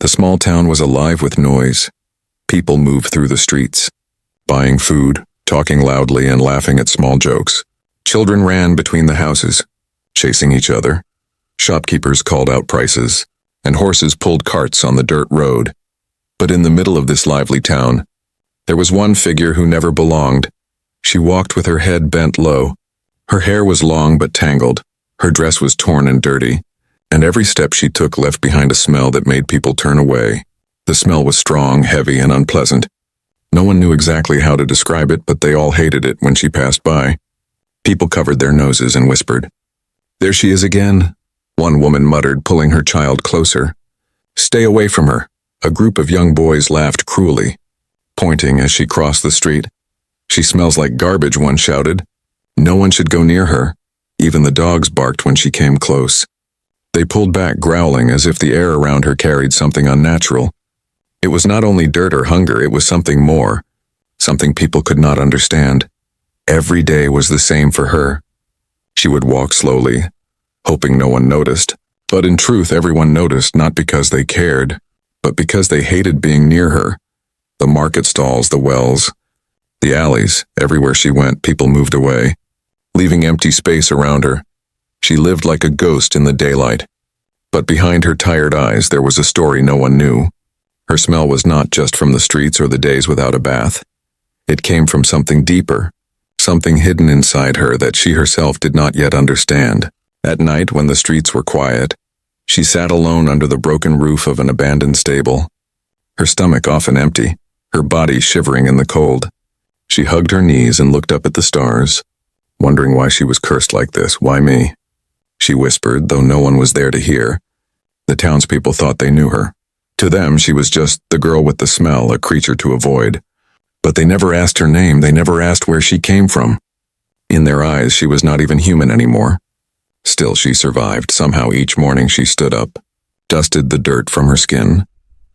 The small town was alive with noise. People moved through the streets, buying food, talking loudly and laughing at small jokes. Children ran between the houses, chasing each other. Shopkeepers called out prices, and horses pulled carts on the dirt road. But in the middle of this lively town, there was one figure who never belonged. She walked with her head bent low. Her hair was long but tangled. Her dress was torn and dirty, and every step she took left behind a smell that made people turn away. The smell was strong, heavy, and unpleasant. No one knew exactly how to describe it, but they all hated it when she passed by. People covered their noses and whispered, "There she is again," one woman muttered, pulling her child closer. "Stay away from her." A group of young boys laughed cruelly, pointing as she crossed the street. "She smells like garbage," one shouted. No one should go near her. Even the dogs barked when she came close. They pulled back, growling, as if the air around her carried something unnatural. It was not only dirt or hunger, it was something more, something people could not understand. Every day was the same for her. She would walk slowly, hoping no one noticed. But in truth, everyone noticed, not because they cared, but because they hated being near her. The market stalls, the wells, the alleys, everywhere she went, people moved away, leaving empty space around her. She lived like a ghost in the daylight. But behind her tired eyes, there was a story no one knew. Her smell was not just from the streets or the days without a bath. It came from something deeper, something hidden inside her that she herself did not yet understand. At night, when the streets were quiet, she sat alone under the broken roof of an abandoned stable, her stomach often empty, her body shivering in the cold. She hugged her knees and looked up at the stars, wondering why she was cursed like this. "Why me?" she whispered, though no one was there to hear. The townspeople thought they knew her. To them, she was just the girl with the smell, a creature to avoid. But they never asked her name, they never asked where she came from. In their eyes, she was not even human anymore. Still, she survived. Somehow each morning she stood up, dusted the dirt from her skin,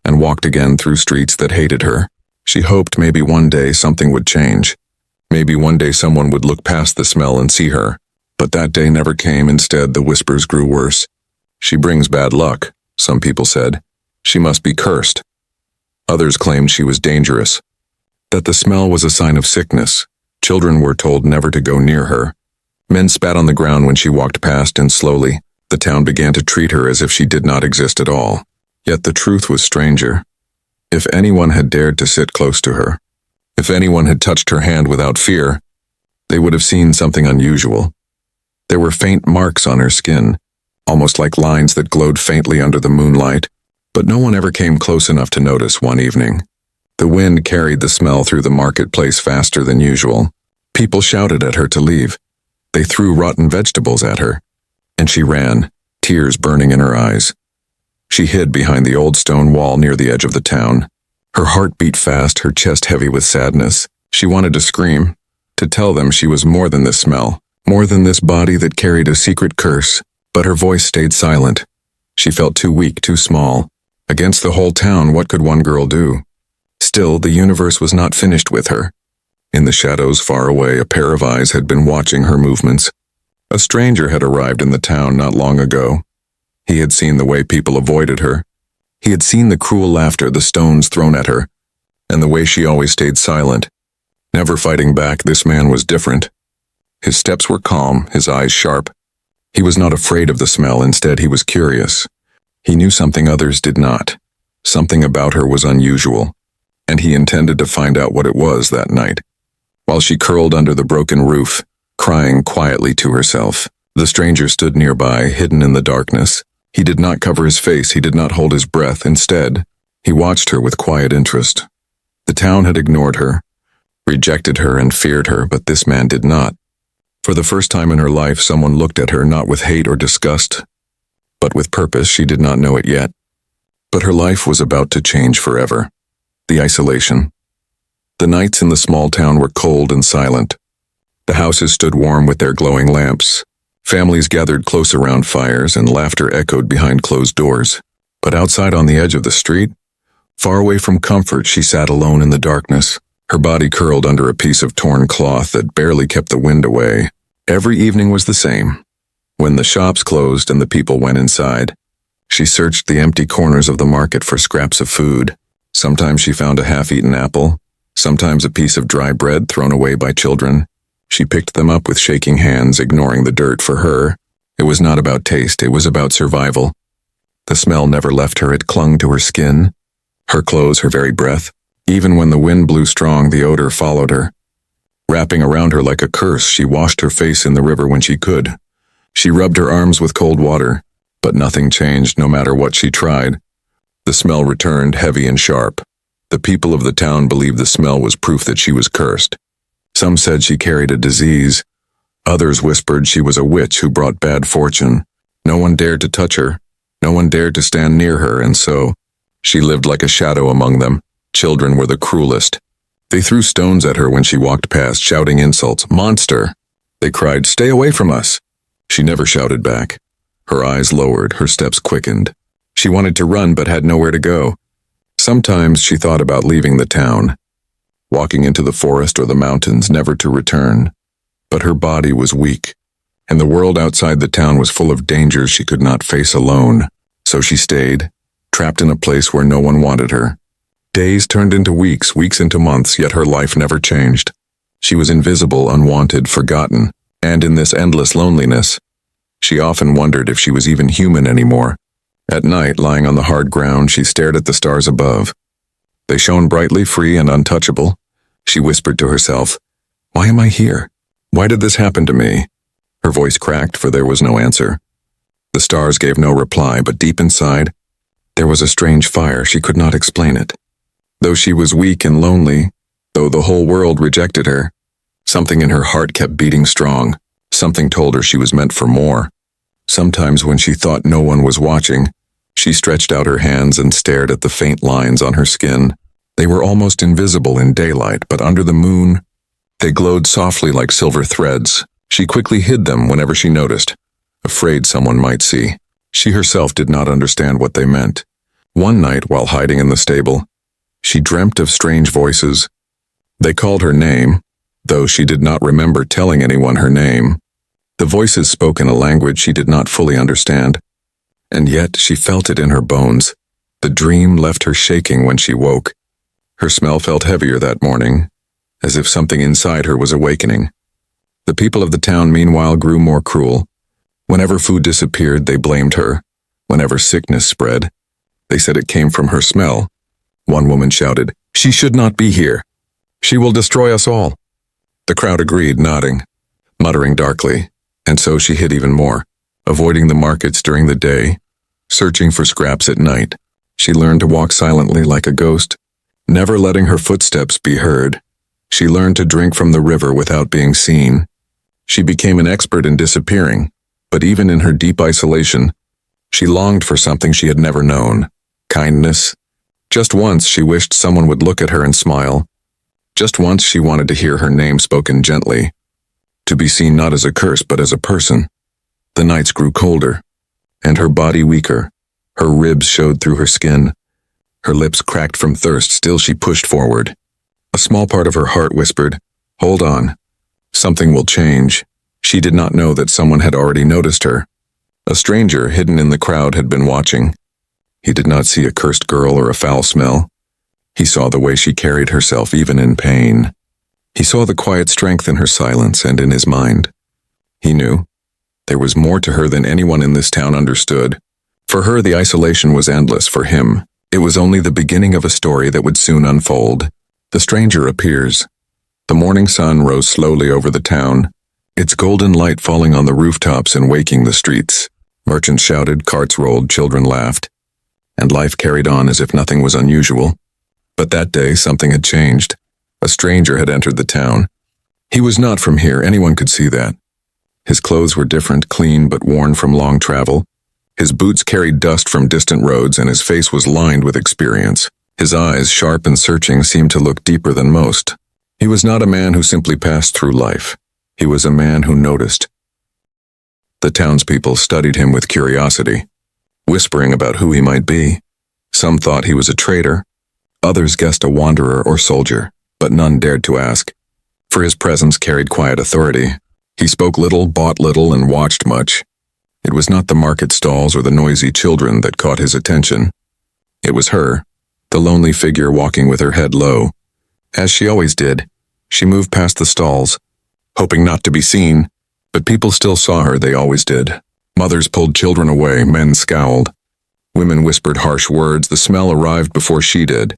and walked again through streets that hated her. She hoped maybe one day something would change. Maybe one day someone would look past the smell and see her. But that day never came. Instead, the whispers grew worse. "She brings bad luck," some people said. "She must be cursed." Others claimed she was dangerous, that the smell was a sign of sickness. Children were told never to go near her. Men spat on the ground when she walked past, and slowly, the town began to treat her as if she did not exist at all. Yet the truth was stranger. If anyone had dared to sit close to her, if anyone had touched her hand without fear, they would have seen something unusual. There were faint marks on her skin, almost like lines that glowed faintly under the moonlight. But no one ever came close enough to notice. One evening, the wind carried the smell through the marketplace faster than usual. People shouted at her to leave. They threw rotten vegetables at her, and she ran, tears burning in her eyes. She hid behind the old stone wall near the edge of the town. Her heart beat fast, her chest heavy with sadness. She wanted to scream, to tell them she was more than this smell, more than this body that carried a secret curse. But her voice stayed silent. She felt too weak, too small. Against the whole town, what could one girl do? Still, the universe was not finished with her. In the shadows far away, a pair of eyes had been watching her movements. A stranger had arrived in the town not long ago. He had seen the way people avoided her. He had seen the cruel laughter, the stones thrown at her, and the way she always stayed silent, never fighting back. This man was different. His steps were calm, his eyes sharp. He was not afraid of the smell. Instead, he was curious. He knew something others did not. Something about her was unusual, and he intended to find out what it was that night. While she curled under the broken roof, crying quietly to herself, the stranger stood nearby, hidden in the darkness. He did not cover his face, he did not hold his breath. Instead, he watched her with quiet interest. The town had ignored her, rejected her, and feared her, but this man did not. For the first time in her life, someone looked at her not with hate or disgust, but with purpose. She did not know it yet. But her life was about to change forever. The isolation. The nights in the small town were cold and silent. The houses stood warm with their glowing lamps. Families gathered close around fires, and laughter echoed behind closed doors. But outside on the edge of the street, far away from comfort, she sat alone in the darkness, her body curled under a piece of torn cloth that barely kept the wind away. Every evening was the same. When the shops closed and the people went inside, She searched the empty corners of the market for scraps of food. Sometimes she found a half-eaten apple, sometimes a piece of dry bread thrown away by children. She picked them up with shaking hands, ignoring the dirt. For her, it was not about taste, it was about survival. The smell never left her, it clung to her skin, her clothes, her very breath. Even when the wind blew strong, the odor followed her. Wrapping around her like a curse, she washed her face in the river when she could. She rubbed her arms with cold water, but nothing changed no matter what she tried. The smell returned, heavy and sharp. The people of the town believed the smell was proof that she was cursed. Some said she carried a disease. Others whispered she was a witch who brought bad fortune. No one dared to touch her. No one dared to stand near her, and so she lived like a shadow among them. Children were the cruelest. They threw stones at her when she walked past, shouting insults. "Monster!" They cried, "Stay away from us!" She never shouted back. Her eyes lowered, her steps quickened. She wanted to run but had nowhere to go. Sometimes she thought about leaving the town, walking into the forest or the mountains, never to return. But her body was weak, and the world outside the town was full of dangers she could not face alone. So she stayed, trapped in a place where no one wanted her. Days turned into weeks, weeks into months, yet her life never changed. She was invisible, unwanted, forgotten, and in this endless loneliness, she often wondered if she was even human anymore. At night, lying on the hard ground, she stared at the stars above. They shone brightly, free and untouchable. She whispered to herself, "Why am I here? Why did this happen to me?" Her voice cracked, for there was no answer. The stars gave no reply, but deep inside, there was a strange fire. She could not explain it. Though she was weak and lonely, though the whole world rejected her, something in her heart kept beating strong. Something told her she was meant for more. Sometimes when she thought no one was watching, she stretched out her hands and stared at the faint lines on her skin. They were almost invisible in daylight, but under the moon, they glowed softly like silver threads. She quickly hid them whenever she noticed, afraid someone might see. She herself did not understand what they meant. One night, while hiding in the stable, she dreamt of strange voices. They called her name, though she did not remember telling anyone her name. The voices spoke in a language she did not fully understand, and yet she felt it in her bones. The dream left her shaking when she woke. Her smell felt heavier that morning, as if something inside her was awakening. The people of the town, meanwhile, grew more cruel. Whenever food disappeared, they blamed her. Whenever sickness spread, they said it came from her smell. One woman shouted, "She should not be here. She will destroy us all." The crowd agreed, nodding, muttering darkly, and so she hid even more, avoiding the markets during the day, searching for scraps at night. She learned to walk silently like a ghost, never letting her footsteps be heard. She learned to drink from the river without being seen. She became an expert in disappearing, but even in her deep isolation, she longed for something she had never known: kindness. Just once she wished someone would look at her and smile. Just once she wanted to hear her name spoken gently, to be seen not as a curse but as a person. The nights grew colder, and her body weaker. Her ribs showed through her skin. Her lips cracked from thirst. Still she pushed forward. A small part of her heart whispered, "Hold on. Something will change." She did not know that someone had already noticed her. A stranger hidden in the crowd had been watching. He did not see a cursed girl or a foul smell. He saw the way she carried herself even in pain. He saw the quiet strength in her silence and in his mind. He knew there was more to her than anyone in this town understood. For her, the isolation was endless. For him, it was only the beginning of a story that would soon unfold. The stranger appears. The morning sun rose slowly over the town, its golden light falling on the rooftops and waking the streets. Merchants shouted, carts rolled, children laughed, and life carried on as if nothing was unusual. But that day, something had changed. A stranger had entered the town. He was not from here, anyone could see that. His clothes were different, clean but worn from long travel. His boots carried dust from distant roads, and his face was lined with experience. His eyes, sharp and searching, seemed to look deeper than most. He was not a man who simply passed through life. He was a man who noticed. The townspeople studied him with curiosity, whispering about who he might be. Some thought he was a traitor. Others guessed a wanderer or soldier, but none dared to ask, for his presence carried quiet authority. He spoke little, bought little, and watched much. It was not the market stalls or the noisy children that caught his attention. It was her, the lonely figure walking with her head low. As she always did, she moved past the stalls, hoping not to be seen, but people still saw her, they always did. Mothers pulled children away, men scowled. Women whispered harsh words. The smell arrived before she did,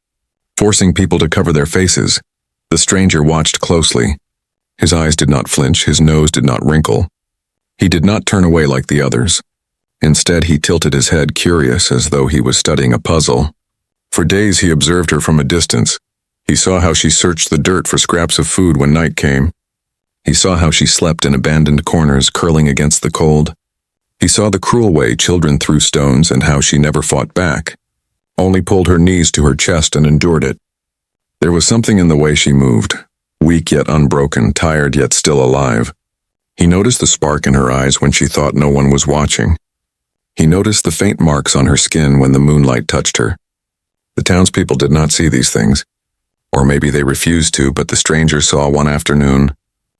forcing people to cover their faces. The stranger watched closely. His eyes did not flinch, his nose did not wrinkle. He did not turn away like the others. Instead, he tilted his head, curious, as though he was studying a puzzle. For days he observed her from a distance. He saw how she searched the dirt for scraps of food when night came. He saw how she slept in abandoned corners, curling against the cold. He saw the cruel way children threw stones and how she never fought back, only pulled her knees to her chest and endured it. There was something in the way she moved, weak yet unbroken, tired yet still alive. He noticed the spark in her eyes when she thought no one was watching. He noticed the faint marks on her skin when the moonlight touched her. The townspeople did not see these things. Or maybe they refused to, but the stranger saw one afternoon.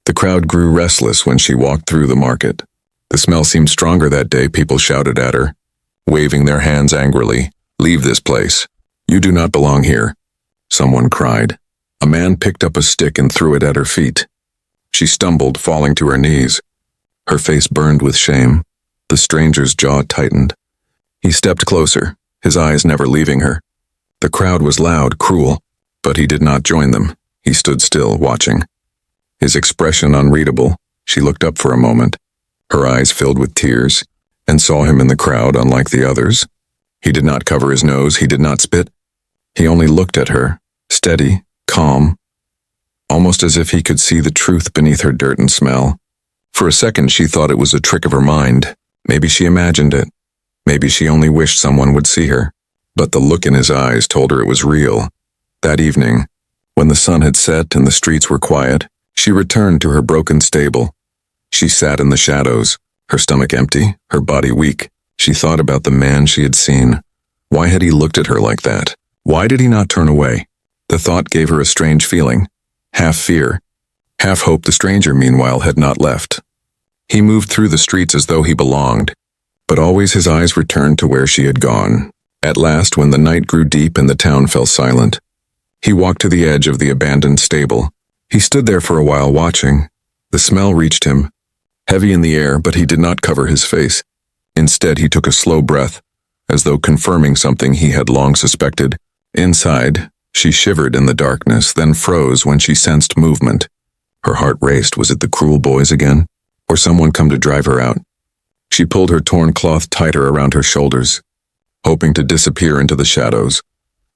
The crowd grew restless when she walked through the market. The smell seemed stronger that day. People shouted at her, waving their hands angrily. "Leave this place. You do not belong here," someone cried. A man picked up a stick and threw it at her feet. She stumbled, falling to her knees. Her face burned with shame. The stranger's jaw tightened. He stepped closer, his eyes never leaving her. The crowd was loud, cruel, but he did not join them. He stood still, watching. His expression unreadable. She looked up for a moment, her eyes filled with tears, and saw him in the crowd unlike the others. He did not cover his nose, he did not spit. He only looked at her, steady, calm, almost as if he could see the truth beneath her dirt and smell. For a second she thought it was a trick of her mind. Maybe she imagined it. Maybe she only wished someone would see her. But the look in his eyes told her it was real. That evening, when the sun had set and the streets were quiet, she returned to her broken stable. She sat in the shadows, her stomach empty, her body weak. She thought about the man she had seen. Why had he looked at her like that? Why did he not turn away? The thought gave her a strange feeling, half fear, half hope. The stranger, meanwhile, had not left. He moved through the streets as though he belonged, but always his eyes returned to where she had gone. At last, when the night grew deep and the town fell silent, he walked to the edge of the abandoned stable. He stood there for a while watching. The smell reached him, heavy in the air, but he did not cover his face. Instead, he took a slow breath, as though confirming something he had long suspected. Inside, she shivered in the darkness, then froze when she sensed movement. Her heart raced. Was it the cruel boys again? Or someone come to drive her out? She pulled her torn cloth tighter around her shoulders, hoping to disappear into the shadows.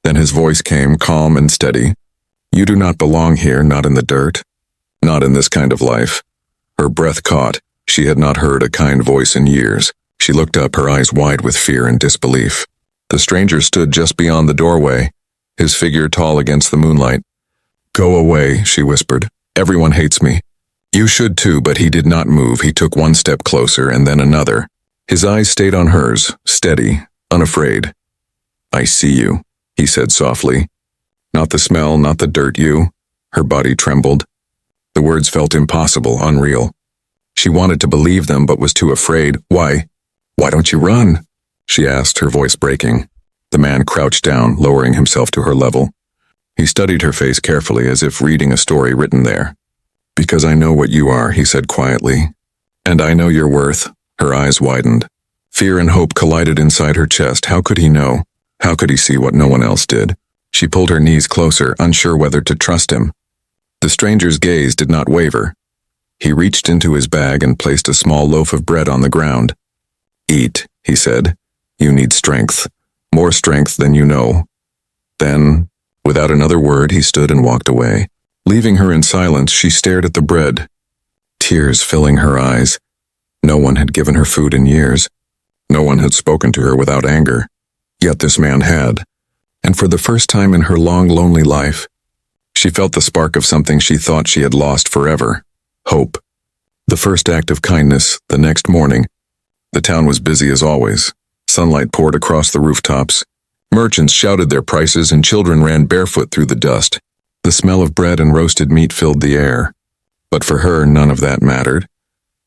Then his voice came, calm and steady. "You do not belong here, not in the dirt. Not in this kind of life." Her breath caught. She had not heard a kind voice in years. She looked up, her eyes wide with fear and disbelief. The stranger stood just beyond the doorway, his figure tall against the moonlight. "Go away," she whispered. "Everyone hates me. You should too." But he did not move. He took one step closer and then another. His eyes stayed on hers, steady, unafraid. "I see you," he said softly. "Not the smell, not the dirt, you." Her body trembled. The words felt impossible, unreal. She wanted to believe them, but was too afraid. Why don't you run?" she asked, her voice breaking. The man crouched down, lowering himself to her level. He studied her face carefully, as if reading a story written there. "Because I know what you are," he said quietly. "And I know your worth." Her eyes widened. Fear and hope collided inside her chest. How could he know? How could he see what no one else did? She pulled her knees closer, unsure whether to trust him. The stranger's gaze did not waver. He reached into his bag and placed a small loaf of bread on the ground. "Eat," he said. "You need strength. More strength than you know." Then, without another word, he stood and walked away. Leaving her in silence, she stared at the bread, tears filling her eyes. No one had given her food in years. No one had spoken to her without anger. Yet this man had. And for the first time in her long, lonely life, she felt the spark of something she thought she had lost forever. Hope. The first act of kindness. The next morning, the town was busy as always. Sunlight poured across the rooftops. Merchants shouted their prices and children ran barefoot through the dust. The smell of bread and roasted meat filled the air. But for her, none of that mattered.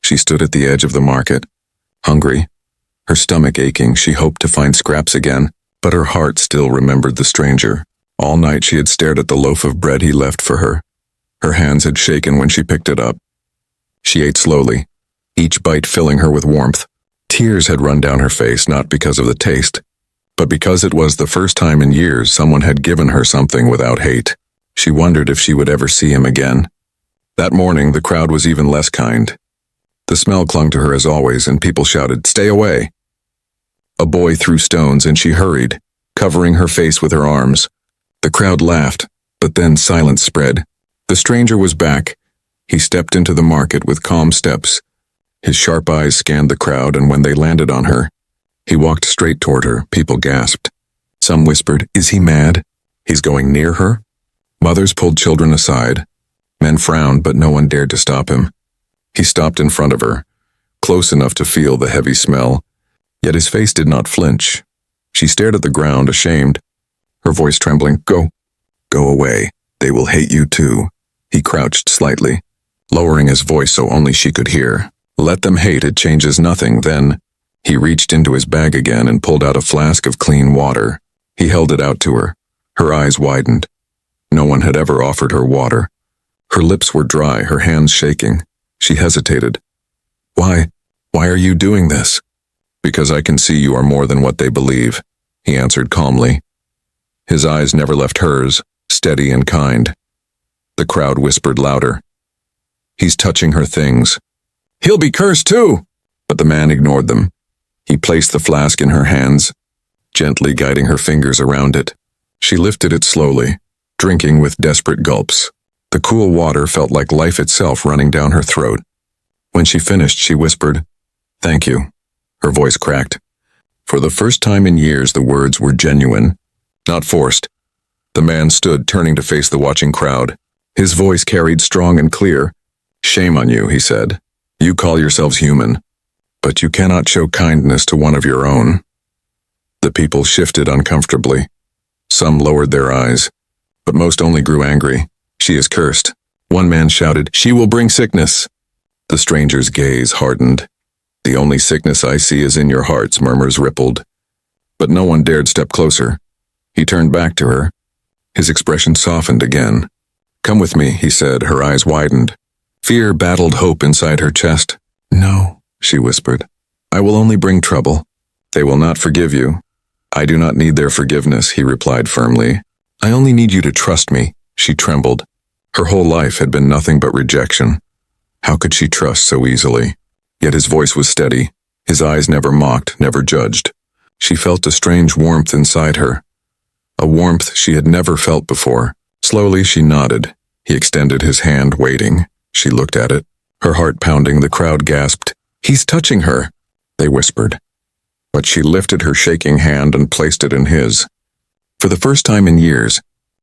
She stood at the edge of the market, hungry, Her stomach aching, she hoped to find scraps again, but her heart still remembered the stranger. All night she had stared at the loaf of bread he left for her. Her hands had shaken when she picked it up. She ate slowly, each bite filling her with warmth. Tears had run down her face, not because of the taste, but because it was the first time in years someone had given her something without hate. She wondered if she would ever see him again. That morning, the crowd was even less kind. The smell clung to her as always, and people shouted, "Stay away!" A boy threw stones, and she hurried, covering her face with her arms. The crowd laughed, but then silence spread. The stranger was back. He stepped into the market with calm steps. His sharp eyes scanned the crowd, and when they landed on her, he walked straight toward her. People gasped. Some whispered, "Is he mad? He's going near her?" Mothers pulled children aside. Men frowned, but no one dared to stop him. He stopped in front of her, close enough to feel the heavy smell, yet his face did not flinch. She stared at the ground, ashamed, her voice trembling. Go away. They will hate you too." He crouched slightly, lowering his voice so only she could hear. "Let them hate, it changes nothing." Then he reached into his bag again and pulled out a flask of clean water. He held it out to her. Her eyes widened. No one had ever offered her water. Her lips were dry, her hands shaking. She hesitated. Why are you doing this?" "Because I can see you are more than what they believe," he answered calmly. His eyes never left hers, steady and kind. The crowd whispered louder. "He's touching her things. He'll be cursed too!" But the man ignored them. He placed the flask in her hands, gently guiding her fingers around it. She lifted it slowly, drinking with desperate gulps. The cool water felt like life itself running down her throat. When she finished, she whispered, "Thank you." Her voice cracked. For the first time in years, the words were genuine, not forced. The man stood, turning to face the watching crowd. His voice carried strong and clear. "Shame on you," he said. "You call yourselves human, but you cannot show kindness to one of your own." The people shifted uncomfortably. Some lowered their eyes, but most only grew angry. "She is cursed." One man shouted, "She will bring sickness." The stranger's gaze hardened. "The only sickness I see is in your hearts," murmurs rippled. But no one dared step closer. He turned back to her. His expression softened again. "Come with me," he said, her eyes widened. Fear battled hope inside her chest. "No," she whispered. "I will only bring trouble. They will not forgive you." "I do not need their forgiveness," he replied firmly. "I only need you to trust me." She trembled. Her whole life had been nothing but rejection. How could she trust so easily? Yet his voice was steady. His eyes never mocked, never judged. She felt a strange warmth inside her. A warmth she had never felt before. Slowly she nodded. He extended his hand, waiting. She looked at it, her heart pounding. The crowd gasped. "He's touching her," they whispered. But she lifted her shaking hand and placed it in his. For the first time in years,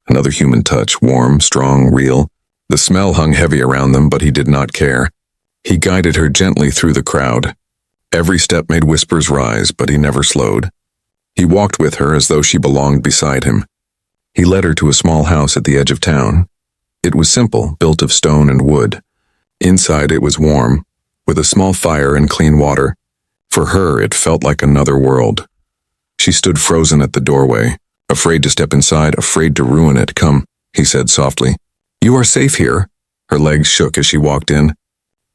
another human touch, warm, strong, real. The smell hung heavy around them, but he did not care. He guided her gently through the crowd. Every step made whispers rise, but he never slowed. He walked with her as though she belonged beside him. He led her to a small house at the edge of town. It was simple, built of stone and wood. Inside it was warm, with a small fire and clean water. For her, it felt like another world. She stood frozen at the doorway, afraid to step inside, afraid to ruin it. "Come," he said softly. "You are safe here." Her legs shook as she walked in.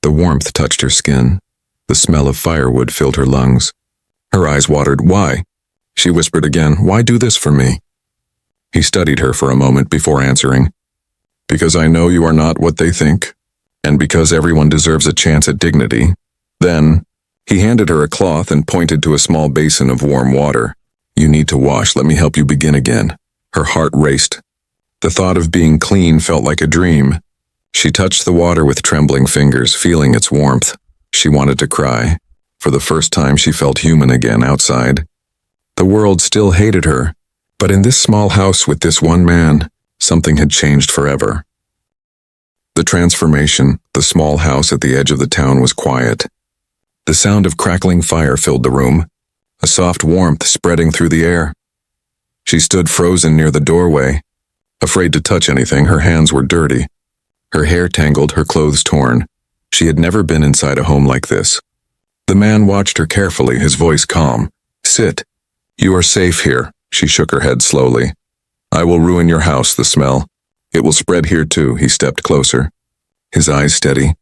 The warmth touched her skin. The smell of firewood filled her lungs. Her eyes watered. "Why?" She whispered again. "Why do this for me?" He studied her for a moment before answering. "Because I know you are not what they think, and because everyone deserves a chance at dignity." Then, he handed her a cloth and pointed to a small basin of warm water. "You need to wash. Let me help you begin again." Her heart raced. The thought of being clean felt like a dream. She touched the water with trembling fingers, feeling its warmth. She wanted to cry. For the first time, she felt human again outside. The world still hated her, but in this small house with this one man, something had changed forever. The transformation, the small house at the edge of the town, was quiet. The sound of crackling fire filled the room, a soft warmth spreading through the air. She stood frozen near the doorway, afraid to touch anything. Her hands were dirty, her hair tangled, her clothes torn. She had never been inside a home like this. The man watched her carefully, his voice calm. Sit. You are safe here. She shook her head slowly. I will ruin your house, the smell. It will spread here too. He stepped closer. His eyes steady.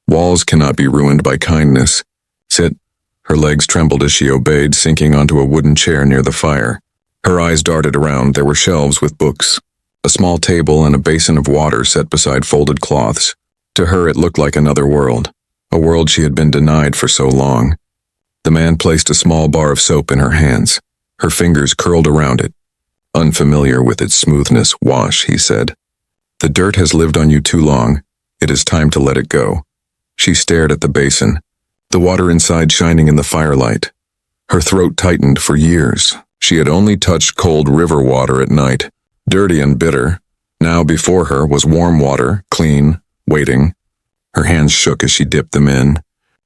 Walls cannot be ruined by kindness. Sit. Her legs trembled as she obeyed, sinking onto a wooden chair near the fire. Her eyes darted around. There were shelves with books, a small table, and a basin of water set beside folded cloths. To her it looked like another world, a world she had been denied for so long. The man placed a small bar of soap in her hands. Her fingers curled around it. Unfamiliar with its smoothness, wash, he said. The dirt has lived on you too long. It is time to let it go. She stared at the basin, the water inside shining in the firelight. Her throat tightened. For years she had only touched cold river water at night, dirty and bitter. Now before her was warm water, clean, waiting. Her hands shook as she dipped them in.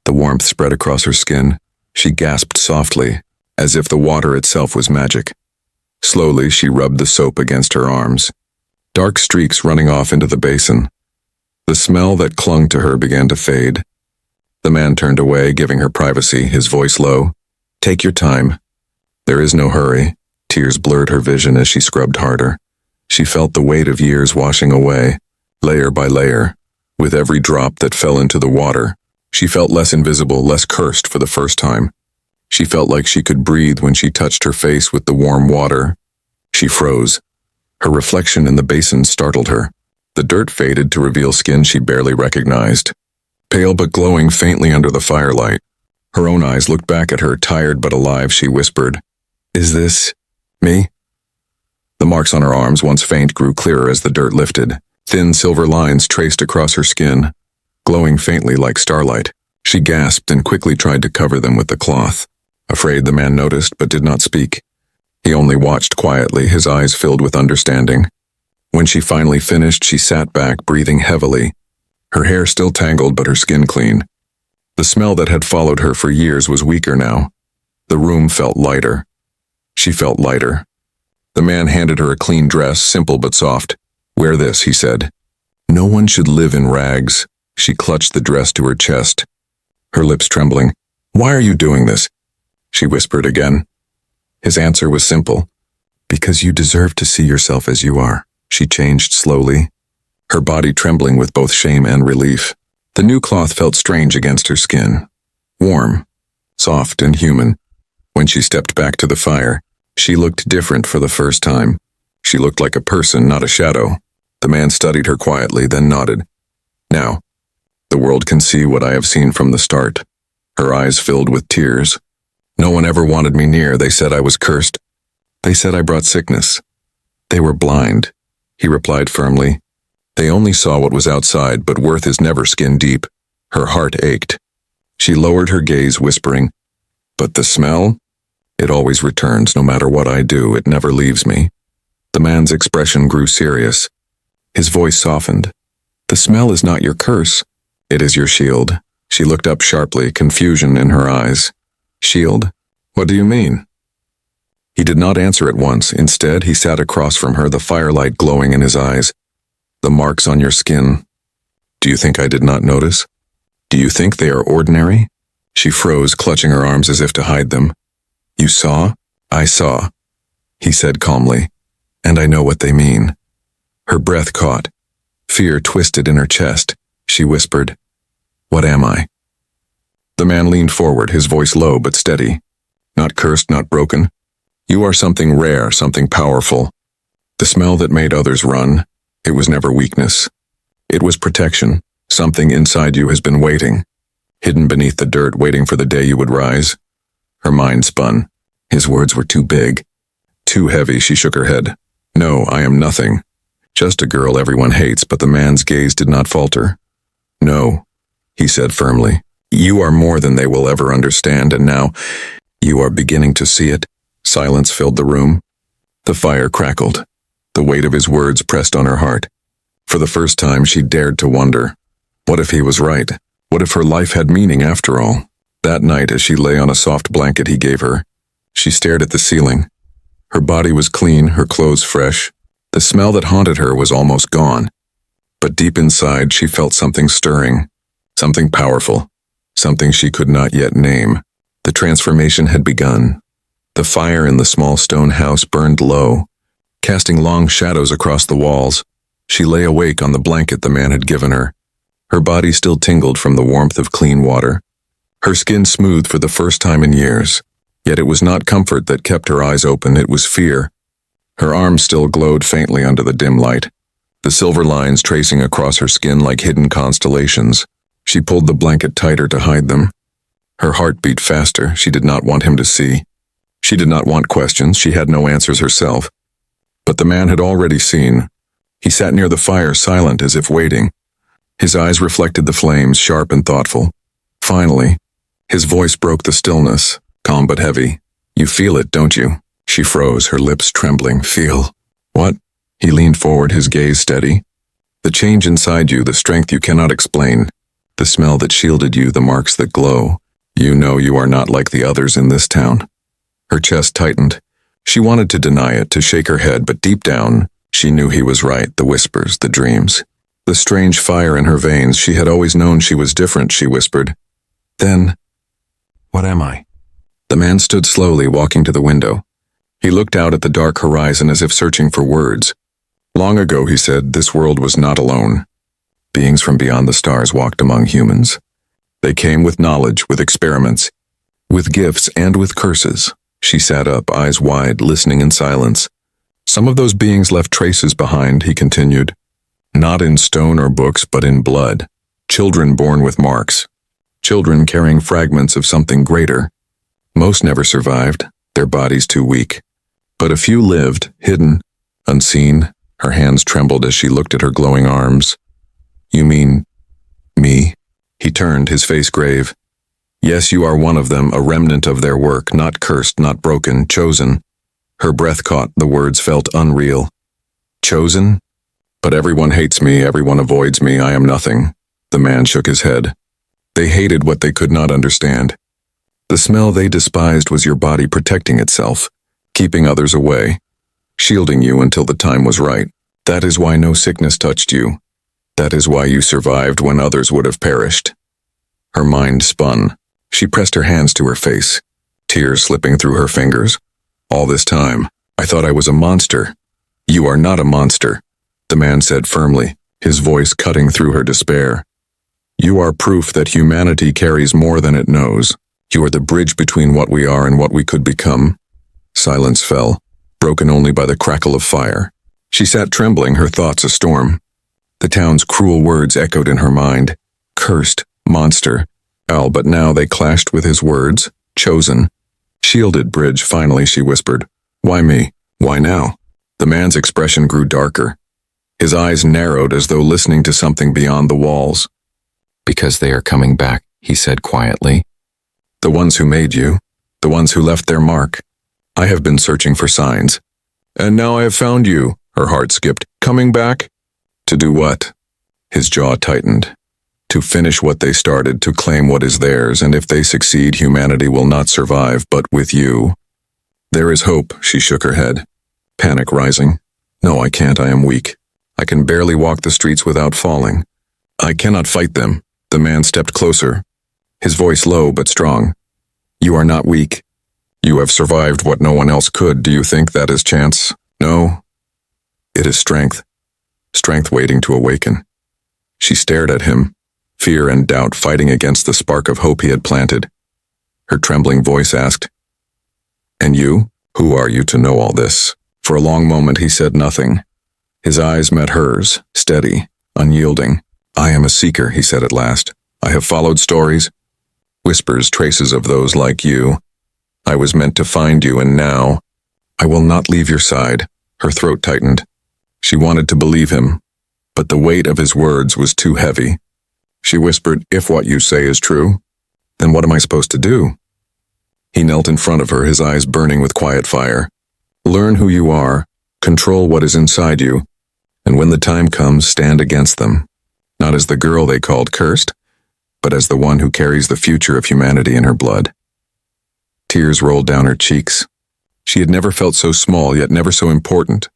The warmth spread across her skin. She gasped softly, as if the water itself was magic. Slowly she rubbed the soap against her arms, dark streaks running off into the basin. The smell that clung to her began to fade. The man turned away, giving her privacy, his voice low. Take your time. There is no hurry. Tears blurred her vision as she scrubbed harder. She felt the weight of years washing away, layer by layer. With every drop that fell into the water, she felt less invisible, less cursed for the first time. She felt like she could breathe when she touched her face with the warm water. She froze. Her reflection in the basin startled her. The dirt faded to reveal skin she barely recognized, pale but glowing faintly under the firelight. Her own eyes looked back at her, tired but alive. She whispered, Is this me? The marks on her arms, once faint, grew clearer as the dirt lifted. Thin silver lines traced across her skin, glowing faintly like starlight. She gasped and quickly tried to cover them with the cloth. Afraid the man noticed but did not speak. He only watched quietly, his eyes filled with understanding. When she finally finished, she sat back, breathing heavily. Her hair still tangled but her skin clean. The smell that had followed her for years was weaker now. The room felt lighter. She felt lighter. The man handed her a clean dress, simple but soft. Wear this, he said. No one should live in rags. She clutched the dress to her chest, her lips trembling. Why are you doing this? She whispered again. His answer was simple. Because you deserve to see yourself as you are. She changed slowly, her body trembling with both shame and relief. The new cloth felt strange against her skin. Warm, soft and human. When she stepped back to the fire, she looked different for the first time. She looked like a person, not a shadow. The man studied her quietly, then nodded. Now, the world can see what I have seen from the start. Her eyes filled with tears. No one ever wanted me near. They said I was cursed. They said I brought sickness. They were blind, he replied firmly. They only saw what was outside, but worth is never skin deep. Her heart ached. She lowered her gaze, whispering, But the smell? It always returns, no matter what I do. It never leaves me. The man's expression grew serious. His voice softened. The smell is not your curse. It is your shield. She looked up sharply, confusion in her eyes. Shield? What do you mean? He did not answer at once. Instead, he sat across from her, the firelight glowing in his eyes. The marks on your skin. Do you think I did not notice? Do you think they are ordinary? She froze, clutching her arms as if to hide them. You saw? I saw, he said calmly. And I know what they mean. Her breath caught. Fear twisted in her chest. She whispered, What am I? The man leaned forward, his voice low but steady. Not cursed, not broken. You are something rare, something powerful. The smell that made others run, it was never weakness. It was protection. Something inside you has been waiting, hidden beneath the dirt, waiting for the day you would rise. Her mind spun. His words were too big, too heavy. She shook her head. No, I am nothing. Just a girl everyone hates, but the man's gaze did not falter. No, he said firmly. You are more than they will ever understand, and now you are beginning to see it. Silence filled the room. The fire crackled. The weight of his words pressed on her heart. For the first time, she dared to wonder. What if he was right? What if her life had meaning after all? That night, as she lay on a soft blanket he gave her, she stared at the ceiling. Her body was clean, her clothes fresh. The smell that haunted her was almost gone. But deep inside, she felt something stirring, something powerful. something she could not yet name. The transformation had begun. The fire in the small stone house burned low, casting long shadows across the walls. She lay awake on the blanket the man had given her. Her body still tingled from the warmth of clean water, her skin smooth for the first time in years. Yet it was not comfort that kept her eyes open, it was fear. Her arms still glowed faintly under the dim light, the silver lines tracing across her skin like hidden constellations. She pulled the blanket tighter to hide them. Her heart beat faster. She did not want him to see. She did not want questions. She had no answers herself. But the man had already seen. He sat near the fire, silent as if waiting. His eyes reflected the flames, sharp and thoughtful. Finally, his voice broke the stillness, calm but heavy. "You feel it, don't you?" She froze, her lips trembling. "Feel? What?" He leaned forward, his gaze steady. "The change inside you, the strength you cannot explain, the smell that shielded you, the marks that glow. You know you are not like the others in this town." Her chest tightened. She wanted to deny it, to shake her head, but deep down, she knew he was right, the whispers, the dreams. The strange fire in her veins, she had always known she was different, she whispered. "Then, what am I?" The man stood slowly, walking to the window. He looked out at the dark horizon as if searching for words. "Long ago," he said, "this world was not alone. Beings from beyond the stars walked among humans. They came with knowledge, with experiments, with gifts and with curses." She sat up, eyes wide, listening in silence. "Some of those beings left traces behind," he continued. "Not in stone or books, but in blood. Children born with marks. Children carrying fragments of something greater. Most never survived, their bodies too weak. But a few lived, hidden, unseen." Her hands trembled as she looked at her glowing arms. "You mean me?" He turned, his face grave. "Yes, you are one of them, a remnant of their work, not cursed, not broken, chosen." Her breath caught, the words felt unreal. "Chosen? But everyone hates me, everyone avoids me, I am nothing." The man shook his head. "They hated what they could not understand. The smell they despised was your body protecting itself, keeping others away, shielding you until the time was right. That is why no sickness touched you. That is why you survived when others would have perished." Her mind spun. She pressed her hands to her face, tears slipping through her fingers. "All this time, I thought I was a monster." "You are not a monster," the man said firmly, his voice cutting through her despair. "You are proof that humanity carries more than it knows. You are the bridge between what we are and what we could become." Silence fell, broken only by the crackle of fire. She sat trembling, her thoughts a storm. The town's cruel words echoed in her mind. Cursed, monster, but now they clashed with his words. Chosen. "Shielded bridge," finally she whispered. "Why me? Why now?" The man's expression grew darker. His eyes narrowed as though listening to something beyond the walls. "Because they are coming back," he said quietly. "The ones who made you, the ones who left their mark. I have been searching for signs. And now I have found you." Her heart skipped. "Coming back? To do what?" His jaw tightened. "To finish what they started, to claim what is theirs, and if they succeed, humanity will not survive, but with you." "There is hope," she shook her head, panic rising. "No, I can't, I am weak. I can barely walk the streets without falling. I cannot fight them." The man stepped closer, his voice low but strong. "You are not weak. You have survived what no one else could. Do you think that is chance? No. It is strength. Strength waiting to awaken." She stared at him, fear and doubt fighting against the spark of hope he had planted. Her trembling voice asked, "And you? Who are you to know all this?" For a long moment he said nothing. His eyes met hers, steady, unyielding. "I am a seeker," he said at last. "I have followed stories, whispers, traces of those like you. I was meant to find you, and now I will not leave your side." Her throat tightened. She wanted to believe him, but the weight of his words was too heavy. She whispered, "If what you say is true, then what am I supposed to do?" He knelt in front of her, his eyes burning with quiet fire. "Learn who you are, control what is inside you, and when the time comes, stand against them. Not as the girl they called cursed, but as the one who carries the future of humanity in her blood." Tears rolled down her cheeks. She had never felt so small, yet never so important.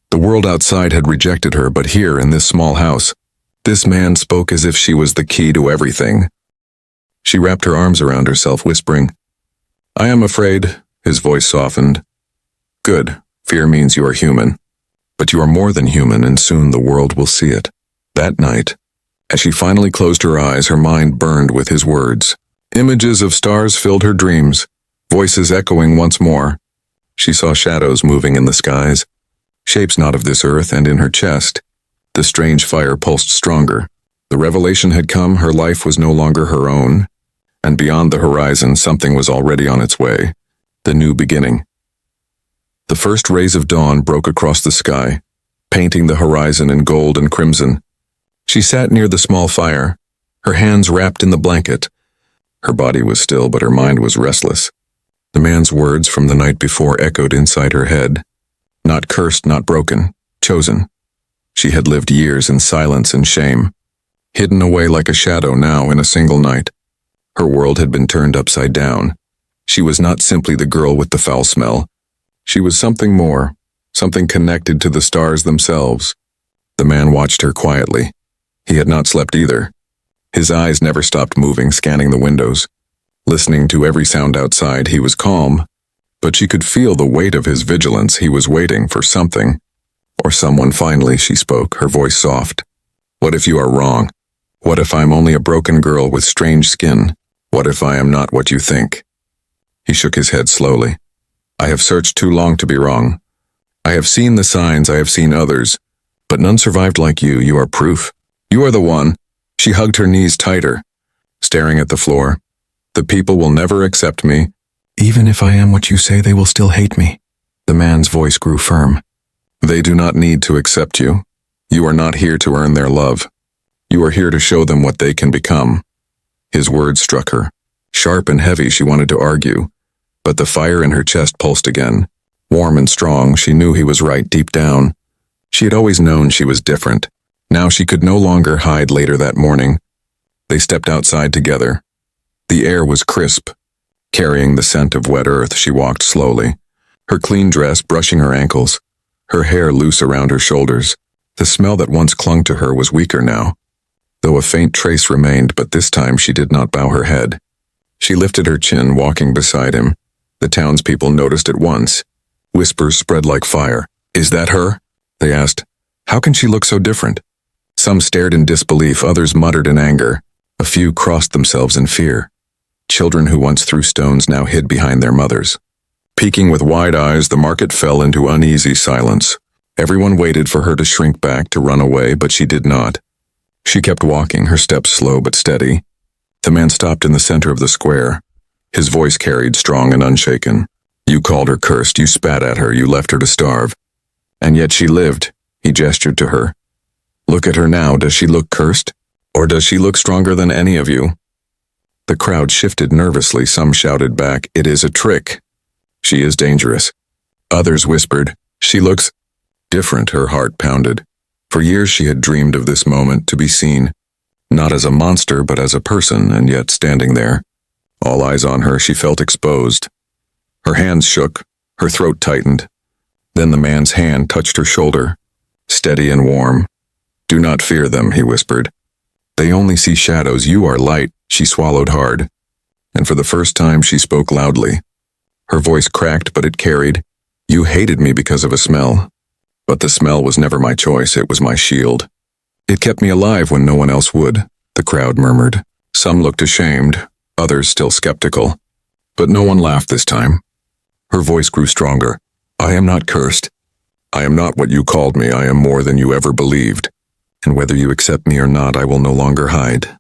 The world outside had rejected her, but here, in this small house, this man spoke as if she was the key to everything. She wrapped her arms around herself, whispering, "I am afraid." His voice softened. "Good. Fear means you are human. But you are more than human, and soon the world will see it." That night, as she finally closed her eyes, her mind burned with his words. Images of stars filled her dreams, voices echoing once more. She saw shadows moving in the skies, shapes not of this earth, and in her chest, the strange fire pulsed stronger. The revelation had come, her life was no longer her own, and beyond the horizon something was already on its way, the new beginning. The first rays of dawn broke across the sky, painting the horizon in gold and crimson. She sat near the small fire, her hands wrapped in the blanket. Her body was still, but her mind was restless. The man's words from the night before echoed inside her head. Not cursed, not broken, chosen. She had lived years in silence and shame, hidden away like a shadow now in a single night. Her world had been turned upside down. She was not simply the girl with the foul smell. She was something more, something connected to the stars themselves. The man watched her quietly. He had not slept either. His eyes never stopped moving, scanning the windows. Listening to every sound outside, he was calm, but she could feel the weight of his vigilance. He was waiting for something, or someone. Finally, she spoke, her voice soft. "What if you are wrong? What if I'm only a broken girl with strange skin? What if I am not what you think?" He shook his head slowly. "I have searched too long to be wrong. I have seen the signs, I have seen others, but none survived like you. You are proof. You are the one." She hugged her knees tighter, staring at the floor. "The people will never accept me. Even if I am what you say, they will still hate me." The man's voice grew firm. "They do not need to accept you. You are not here to earn their love. You are here to show them what they can become." His words struck her. Sharp and heavy, she wanted to argue, but the fire in her chest pulsed again. Warm and strong, she knew he was right deep down. She had always known she was different. Now she could no longer hide. Later that morning, they stepped outside together. The air was crisp. Carrying the scent of wet earth, she walked slowly, her clean dress brushing her ankles, her hair loose around her shoulders. The smell that once clung to her was weaker now, though a faint trace remained, but this time she did not bow her head. She lifted her chin, walking beside him. The townspeople noticed at once. Whispers spread like fire. "Is that her?" they asked. "How can she look so different?" Some stared in disbelief, others muttered in anger. A few crossed themselves in fear. Children who once threw stones now hid behind their mothers. Peeking with wide eyes, the market fell into uneasy silence. Everyone waited for her to shrink back, to run away, but she did not. She kept walking, her steps slow but steady. The man stopped in the center of the square. His voice carried, strong and unshaken. "You called her cursed, you spat at her, you left her to starve. And yet she lived." He gestured to her. "Look at her now. Does she look cursed? Or does she look stronger than any of you?" The crowd shifted nervously. Some shouted back, "It is a trick. She is dangerous." Others whispered, "She looks different." Her heart pounded. For years she had dreamed of this moment, to be seen, not as a monster but as a person, and yet standing there, all eyes on her, she felt exposed. Her hands shook, her throat tightened. Then the man's hand touched her shoulder, steady and warm. "Do not fear them," he whispered. "They only see shadows. You are light." She swallowed hard, and for the first time she spoke loudly. Her voice cracked, but it carried. "You hated me because of a smell. But the smell was never my choice. It was my shield. It kept me alive when no one else would." The crowd murmured. Some looked ashamed, others still skeptical. But no one laughed this time. Her voice grew stronger. "I am not cursed. I am not what you called me. I am more than you ever believed. And whether you accept me or not, I will no longer hide."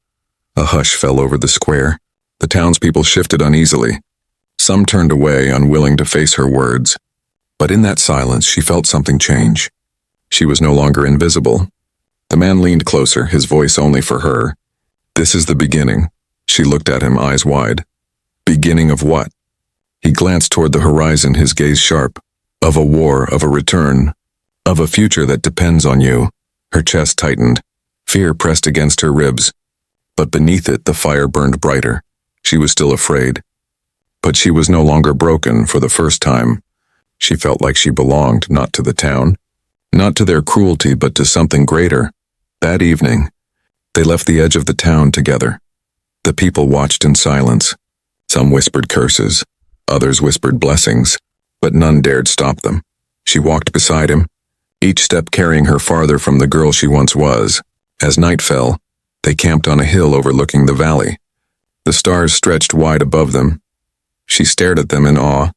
A hush fell over the square. The townspeople shifted uneasily. Some turned away, unwilling to face her words. But in that silence, she felt something change. She was no longer invisible. The man leaned closer, his voice only for her. "This is the beginning." She looked at him, eyes wide. "Beginning of what?" He glanced toward the horizon, his gaze sharp. "Of a war, of a return, of a future that depends on you." Her chest tightened. Fear pressed against her ribs. But beneath it, the fire burned brighter. She was still afraid. But she was no longer broken. For the first time, she felt like she belonged, not to the town, not to their cruelty, but to something greater. That evening, they left the edge of the town together. The people watched in silence. Some whispered curses, others whispered blessings, but none dared stop them. She walked beside him, each step carrying her farther from the girl she once was. As night fell, they camped on a hill overlooking the valley. The stars stretched wide above them. She stared at them in awe.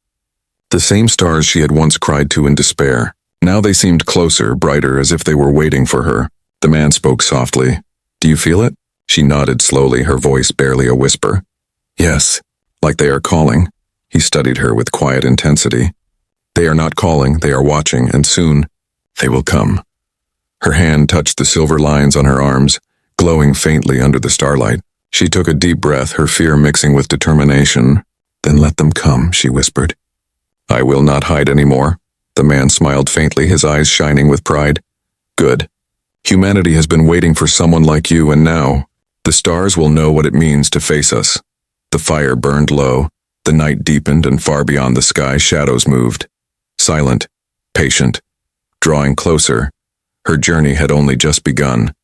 The same stars she had once cried to in despair. Now they seemed closer, brighter, as if they were waiting for her. The man spoke softly. "Do you feel it?" She nodded slowly, her voice barely a whisper. "Yes, like they are calling." He studied her with quiet intensity. "They are not calling, they are watching, and soon they will come." Her hand touched the silver lines on her arms, glowing faintly under the starlight. She took a deep breath, her fear mixing with determination. "Then let them come," she whispered. "I will not hide anymore." The man smiled faintly, his eyes shining with pride. "Good. Humanity has been waiting for someone like you, and now the stars will know what it means to face us." The fire burned low, the night deepened, and far beyond the sky shadows moved. Silent, patient, drawing closer. Her journey had only just begun.